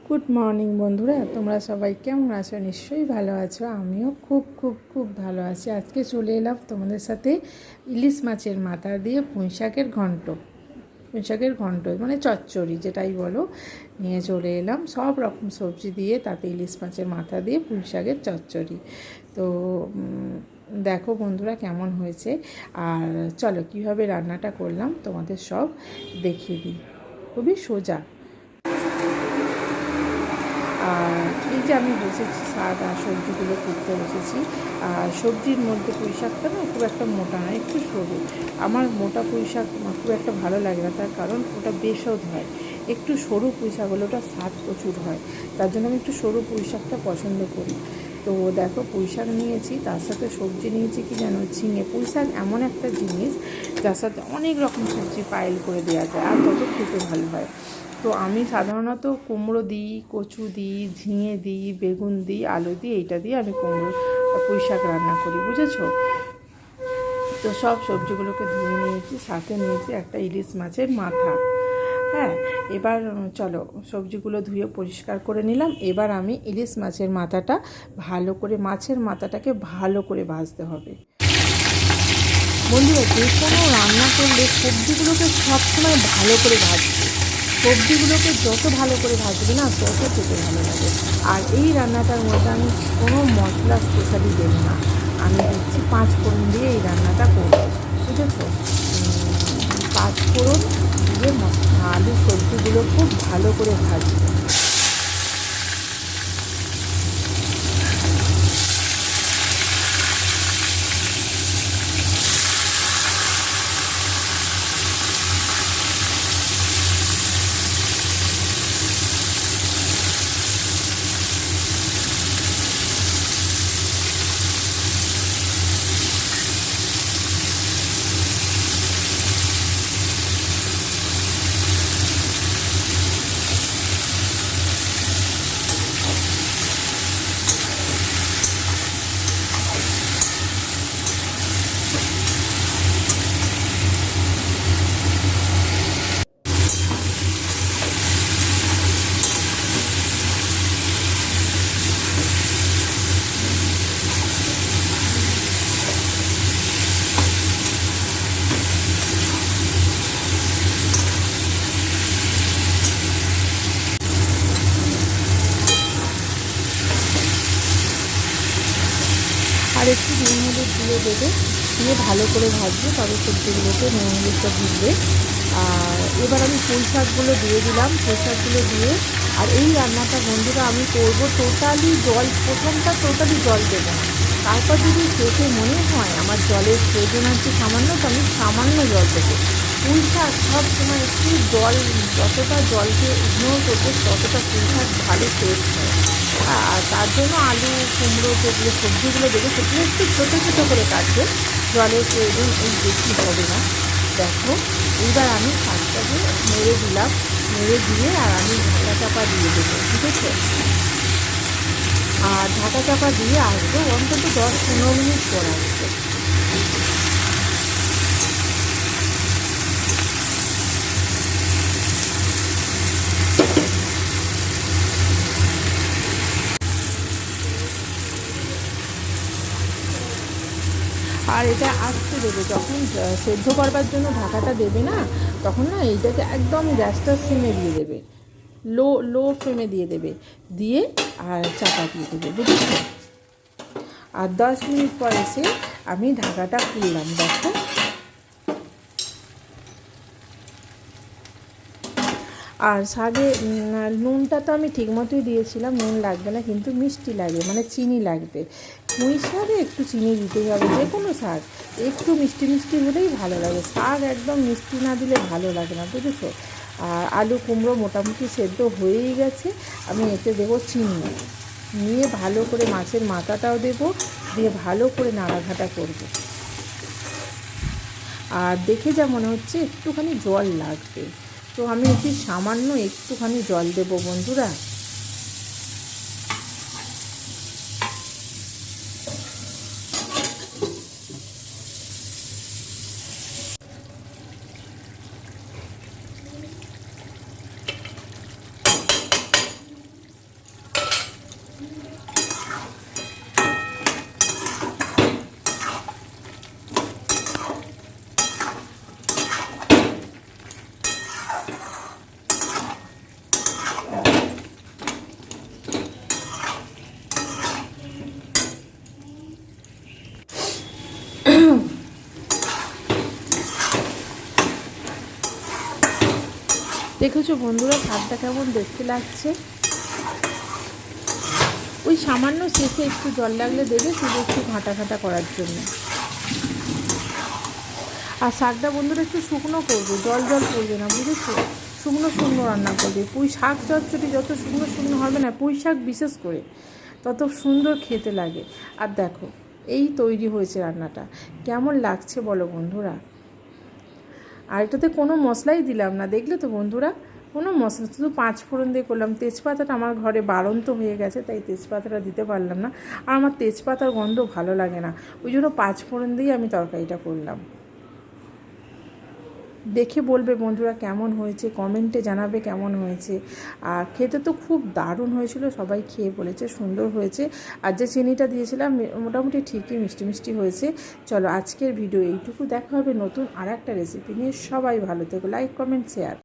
Good morning বন্ধুরা, তোমরা সবাই কেমন আছো? নিশ্চয়ই ভালো আছো। আমিও খুব খুব খুব ভালো আছি। আজকে চলে এলাম তোমাদের সাথে ইলিশ মাছের মাথা দিয়ে পুঁইশাকের ঘন্ট মানে চচ্চড়ি যেটাই বলো, নিয়ে চলে এলাম। সব রকম সবজি দিয়ে, তাতে ইলিশ মাছের মাথা দিয়ে পুঁইশাকের চচ্চড়ি। তো দেখো বন্ধুরা কেমন হয়েছে, আর চলো কীভাবে রান্নাটা করলাম তোমাদের সব দেখিয়ে দিই। খুবই সোজা। আর এই যে আমি বসেছি শাক আর সবজিগুলো করতে বসেছি। আর সবজির মধ্যে পুঁই শাকটা না খুব একটা মোটা নয়, একটু সরু। আমার মোটা পুঁই শাক খুব একটা ভালো লাগে না, তার কারণ ওটা বেশদ হয়। একটু সরু পুঁই শাক হলে ওটা স্বাদ প্রচুর হয়, তার জন্য আমি একটু সরু পুঁই শাকটা পছন্দ করি। তো দেখো পুঁই শাক নিয়েছি, তার সাথে সবজি নিয়েছি কি জানো, ঝিঙে। পুঁই শাক এমন একটা জিনিস যার সাথে অনেক রকম সবজি পাইল করে দেওয়া যায়, আর তত খেতে ভালো হয়। তো আমি সাধারণত কুমড়ো দিই, কচু দিই, ঝিঙে দিই, বেগুন দিই, আলু দিই, এইটা দিয়ে আমি পুঁই শাক রান্না করি, বুঝেছো? তো সব সবজিগুলোকে ধুয়ে নিয়েছি, সাথে নিয়েছি একটা ইলিশ মাছের মাথা। হ্যাঁ, এবার চলো সবজিগুলো ধুয়ে পরিষ্কার করে নিলাম। এবার আমি ইলিশ মাছের মাথাটাকে ভালো করে ভাজতে হবে। বন্ধুরা, যে কোনো রান্না করলে সবজিগুলোকে সবসময় ভালো করে ভাজবে। সবজিগুলোকে যত ভালো করে ভাজবে না, তত খেতে ভালো লাগে। আর এই রান্নাটার মধ্যে আমি কোনো মশলা স্পেশালি দেব না, আমি দিচ্ছি 5 ফোড়ন দিয়ে এই রান্নাটা করব, বুঝেছো? 5 ফোড়ন দিয়ে আলু সবজিগুলো খুব ভালো করে ভাজবে। আর একটু নুন হলুদ দিয়ে দেবে, দিয়ে ভালো করে ভাজবে, তবে সবজিগুলোকে নুন হলুদটা ভিজবে। আর এবার আমি পুঁই শাকগুলো দিয়ে দিলাম, পুঁই শাকগুলো দিয়ে। আর এই রান্নাটা বন্ধুরা আমি করবো টোটালি জল দেবো না। তারপর যদি শেষে মনে হয় আমার জলের প্রয়োজন আছে সামান্য, তো আমি সামান্য জল দেবো। পুঁই শাক সব সময় একটু জল, যতটা জলকে ইগনোর করবে ততটা পুঁই শাক ভালো টেস্ট হয়। আর তার জন্য আলু কুমড়ো যেগুলো সবজিগুলো দেবে সেগুলো একটু ছোটো ছোটো করে কাটবে, জলের প্রয়োজন এই বেশি হবে না। দেখো, এইবার আমি শাকটাকে নেড়ে দিলাম, নেড়ে দিয়ে আর আমি ঢাকা চাপা দিয়ে দেবো, ঠিক আছে? আর ঢাকা চাপা দিয়ে আসবো অন্তত 10-15 মিনিট পর আসবে। আর এটা আসতে দেবে, যখন সেদ্ধ করবার জন্য ঢাকাটা দেবে না, তখন না এইটাকে একদম গ্যাসটা সিমে দিয়ে দেবে, লো ফ্লেমে দিয়ে দেবে, দিয়ে আর চাপা দিয়ে দেবে, বুঝেছো? আর 10 মিনিট পর এসে আমি ঢাকাটা খুললাম, দেখো। আর শাকে নুনটা তো আমি ঠিক মতোই দিয়েছিলাম, নুন লাগবে না, কিন্তু মিষ্টি লাগবে, মানে চিনি লাগবে। পুঁই শাকে একটু চিনি দিতেই হবে, যে কোনো শাক একটু মিষ্টি মিষ্টি হলেই ভালো লাগে। শাক একদম মিষ্টি না দিলে ভালো লাগে না, বুঝেছো? আর আলু কুমড়ো মোটামুটি সেদ্ধ হয়েই গেছে, আমি এতে দেবো চিনি, নিয়ে ভালো করে মাছের মাথাটাও দেবো, দিয়ে ভালো করে নাড়াঘাটা করবো। আর দেখে যা মনে হচ্ছে একটুখানি জল লাগবে, তো আমি সামান্য একটুখানি জল দেবো বন্ধুরা। দেখেছো বন্ধুরা ভাতটা কেমন দেখতে লাগছে। ওই সামান্য শেষে একটু জল লাগলে দেবে, শুধু একটু ঘাঁটা ঘাঁটা করার জন্য। আর শাকটা বন্ধুরা একটু শুকনো করবে, জল জল করবে না, বুঝেছো? শুকনো শুকনো রান্না করবে। পুঁই শাক চচ্চড়ি যত শুকনো শুকনো হবে না, পুঁই শাক বিশেষ করে, তত সুন্দর খেতে লাগে। আর দেখো এই তৈরি হয়েছে রান্নাটা, কেমন লাগছে বলো বন্ধুরা। আর এটাতে কোনো মশলাই দিলাম না, দেখলে তো বন্ধুরা, কোনো মশলা, শুধু 5 ফোড়ন দিয়ে করলাম। তেজপাতাটা আমার ঘরে বাড়ন্ত হয়ে গেছে, তাই তেজপাতাটা দিতে পারলাম না। আর আমার তেজপাতার গন্ধ ভালো লাগে না, ওই জন্য 5 ফোড়ন দিয়ে আমি তরকারিটা করলাম। দেখে বলবে বন্ধুরা কেমন হয়েছে, কমেন্টে জানাবে কেমন হয়েছে। আর খেতে তো খুব দারুণ হয়েছিল, সবাই খেয়ে বলেছে সুন্দর হয়েছে। আর যে চিনিটা দিয়েছিলাম মোটামুটি ঠিকই মিষ্টি মিষ্টি হয়েছে। চলো আজকের ভিডিও এইটুকু, দেখা হবে নতুন আর একটা রেসিপি নিয়ে। সবাই ভালো থেকো, লাইক কমেন্ট শেয়ার।